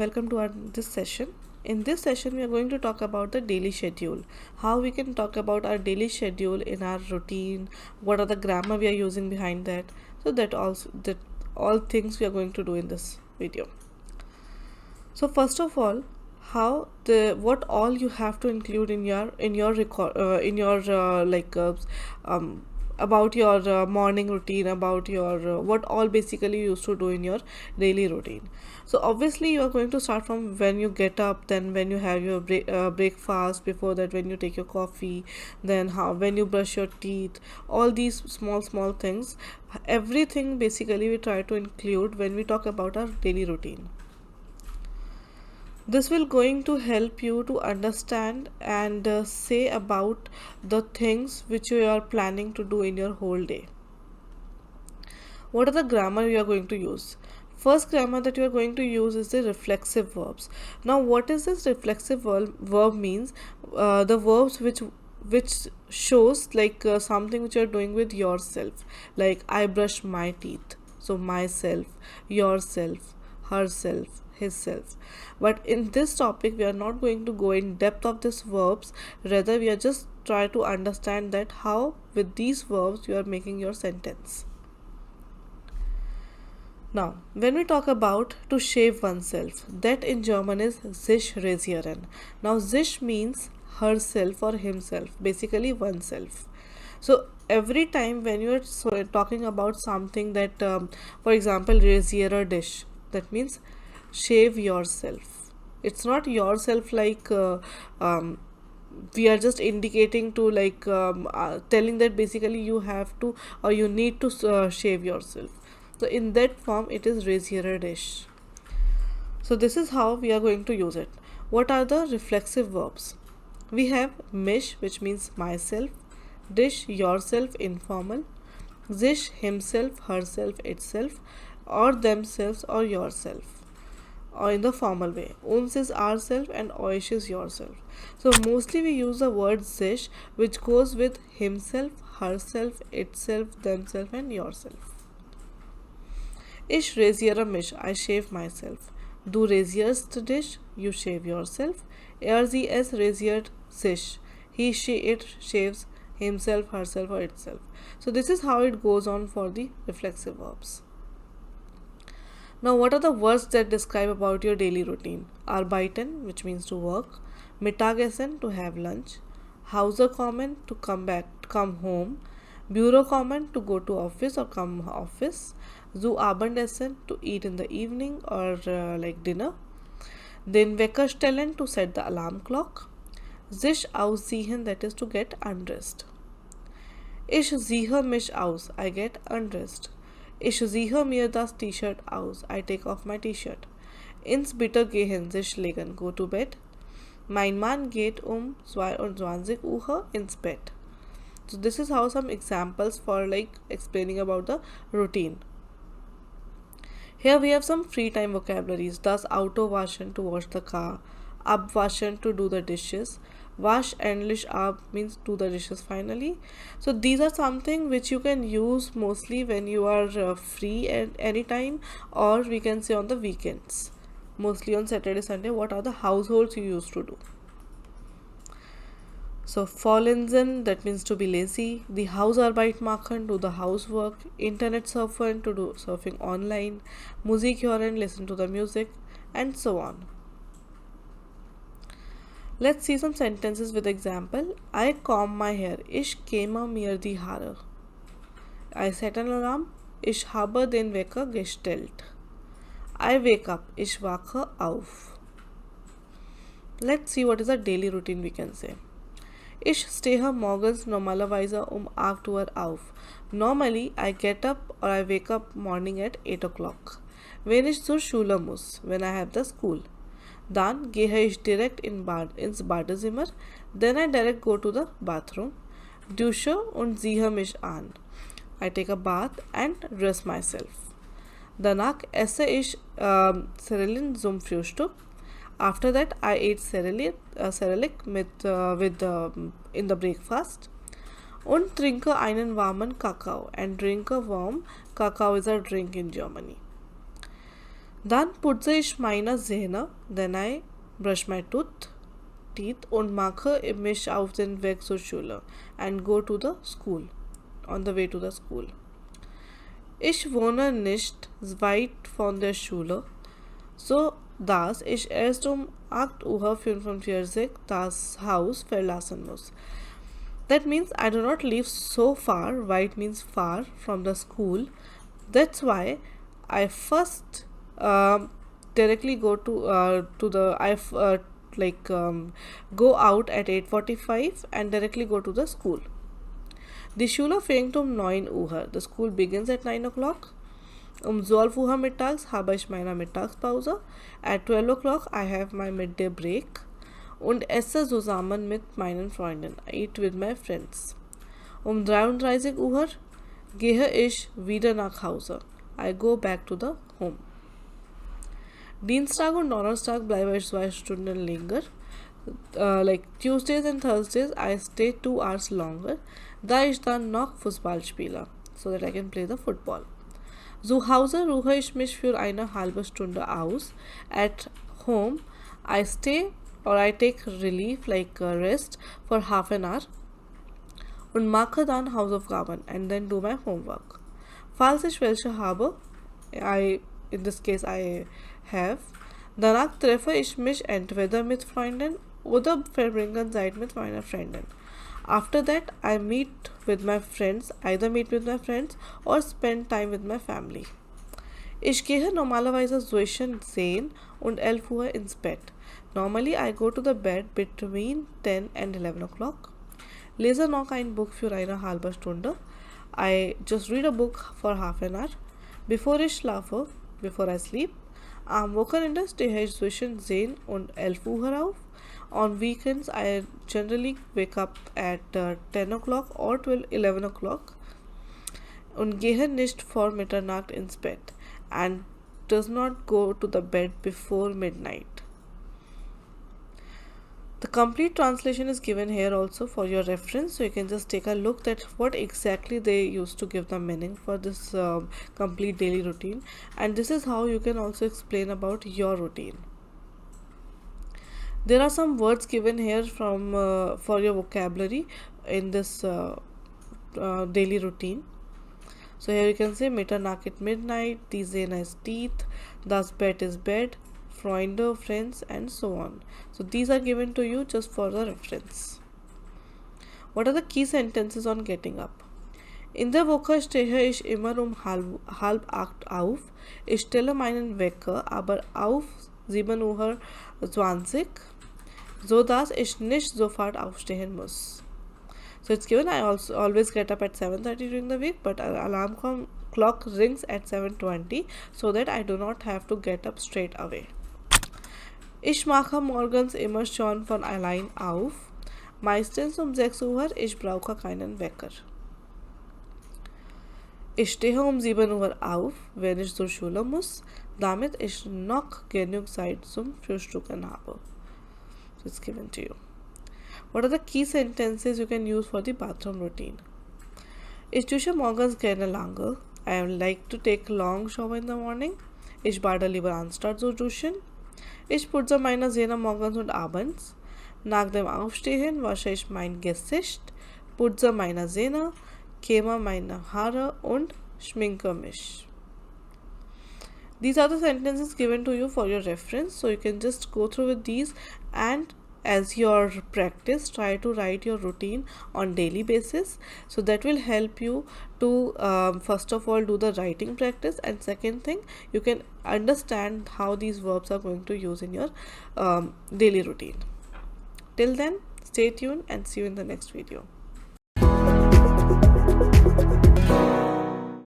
welcome to this session. In this session, we are going to talk about the daily schedule. How we can talk about our daily schedule in our routine. What are the grammar we are using behind that? So that all things we are going to do in this video. So first of all, how the what all you have to include in your record in your um about your morning routine, about your what all basically you used to do in your daily routine. So obviously you are going to start from when you get up, then when you have your breakfast, before that when you take your coffee, then how when you brush your teeth, all these small things, everything basically we try to include when we talk about our daily routine. This will going to help you to understand and say about the things which you are planning to do in your whole day. What are the grammar you are going to use? First grammar that you are going to use is the reflexive verbs. Now what is this reflexive verb means? The verbs which shows something which you are doing with yourself, like I brush my teeth. So myself, yourself, herself, his self. But in this topic we are not going to go in depth of these verbs, rather we are just try to understand that how with these verbs you are making your sentence. Now, when we talk about to shave oneself, that in German is sich rasieren. Now, sich means herself or himself, basically oneself. So, every time when you are talking about something that, for example, rasier a dish, that means shave yourself. It's not yourself we are just indicating to telling that basically you have to or you need to shave yourself. So in that form it is rasier dish. So this is how we are going to use it. What are the reflexive verbs? We have mich, which means myself, dish, yourself, informal, sich, himself, herself, itself, or themselves or yourself, or in the formal way. Uns is ourself and euch is yourself. So mostly we use the word sich, which goes with himself, herself, itself, themself, and yourself. Ich rasiere mich, I shave myself. Du rasierst dich, you shave yourself. Sie es rasiert sich, he, she, it shaves himself, herself, or itself. So this is how it goes on for the reflexive verbs. Now what are the words that describe about your daily routine? Arbeiten, which means to work. Mittagessen, to have lunch. Hauserkommen, to come home. Bürokommen, to go to office or come office. Zu Abendessen, to eat in the evening or dinner. Den Wecker stellen, to set the alarm clock. Sich ausziehen, that is to get undressed. Ich ziehe mich aus, I get undressed. Ich ziehe mir das T-Shirt aus, I take off my T-Shirt. Ins Bett gehen, sich legen, go to bed. Mein Mann geht 22 Uhr ins Bett. So this is how some examples for explaining about the routine. Here we have some free time vocabularies. Das Auto waschen, to wash the car. Abwaschen, to do the dishes. Wasch endlich ab means do the dishes finally. So these are something which you can use mostly when you are free at any time, or we can say on the weekends. Mostly on Saturday, Sunday, what are the households you used to do? So Faulenzen, that means to be lazy. The Hausarbeit machen, do the housework. Internet surfen, to do surfing online. Musik hören, listen to the music, and so on. Let's see some sentences with example. I comb my hair. Ich kämme mir die Haare. I set an alarm. Ich habe den Wecker gestellt. I wake up. Ich wache auf. Let's see what is a daily routine we can say. Ich stehe morgens normalerweise 8 Uhr auf. Normally, I get up or I wake up morning at 8 o'clock. Wenn ich zur Schule muss, when I have the school. Dann gehe ich direkt ins Badezimmer. Then I direct go to the bathroom. Dusche und ziehe mich an. I take a bath and dress myself. Danach esse ich Cerealien zum Frühstück. After that, I ate Cerealic in the breakfast. Und trinke einen warmen Kakao. And drink a warm Kakao is a drink in Germany. Dann putze ich meine Zähne, then I brush my teeth und mache mich auf den Weg zur Schule and go to the school, on the way to the school. Ich wohne nicht weit von der Schule, so dass ich erst um 8:45 Uhr das Haus verlassen muss. That means I do not live so far. Weit means far from the school. That's why I first directly go to the go out at 8:45 and directly go to the school. Die Schule fängt um 9 Uhr. The school begins at 9 o'clock. Um 12 Uhr mittags habe ich meine Mittagspause. At 12 o'clock I have my midday break. Und esse zusammen mit meinen Freunden. I eat with my friends. Um 33 Uhr gehe ich wieder nach Hause. I go back to the home. Dienstag und Donnerstag bleibe ich 2 Stunden länger. Like Tuesdays and Thursdays I stay 2 hours longer. Da ich dann noch Fußball spiele. So that I can play the football. Zu Hause ruhe ich mich für eine halbe Stunde aus. At home I stay or I take relief like rest for half an hour und mache dann Hausaufgaben and then do my homework. Falls ich welche habe, in this case I have, danach treffe ich mich entweder mit Freunden oder verbringe Zeit mit meiner Freundin. After that, I meet with my friends, either meet with my friends or spend time with my family. Ich gehe normalerweise zwischen 10 und 11 Uhr ins Bett. Normally, I go to the bed between 10 and 11 o'clock. Lese noch ein Buch für eine halbe Stunde. I just read a book for half an hour. Bevor ich schlafe, before I sleep, am Wochenende stehe ich zwischen 10 und 11 Uhr auf. On weekends, I generally wake up at 10 o'clock or 11 o'clock und gehe nicht vor Mitternacht ins Bett and does not go to the bed before midnight. The complete translation is given here also for your reference, so you can just take a look at what exactly they used to give the meaning for this complete daily routine, and this is how you can also explain about your routine. There are some words given here from for your vocabulary in this daily routine. So here you can say Mitternacht at midnight, die Zähne is teeth, das Bett is bed, Freunde, friends, and so on. So these are given to you just for the reference. What are the key sentences on getting up? In der Woche stehe ich immer halb 8 auf. Ich stelle meinen Wecker aber auf 7:20 Uhr, so dass ich nicht sofort aufstehen muss. So it's given I also always get up at 7:30 during the week, but alarm clock rings at 7:20 so that I do not have to get up straight away. Ich mache morgens immer schon von allein auf. Meistens um 6 Uhr, ich brauche keinen Wecker. Ich stehe um 7 Uhr auf, wenn ich zur Schule muss, damit ich noch genug Zeit zum Frühstücken habe. So it's given to you. What are the key sentences you can use for the bathroom routine? Ich dusche morgens gerne lange. I like to take a long shower in the morning. Ich bade lieber anstatt zu duschen. Ich putze meine Zähne morgens und abends. Nach dem Aufstehen wasche ich mein Gesicht, putze meine Zähne, kämme meine Haare und schminke mich. These are the sentences given to you for your reference, so you can just go through with these, and as your practice, try to write your routine on daily basis. So that will help you to first of all do the writing practice, and second thing, you can understand how these verbs are going to use in your daily routine. Till then, stay tuned and see you in the next video.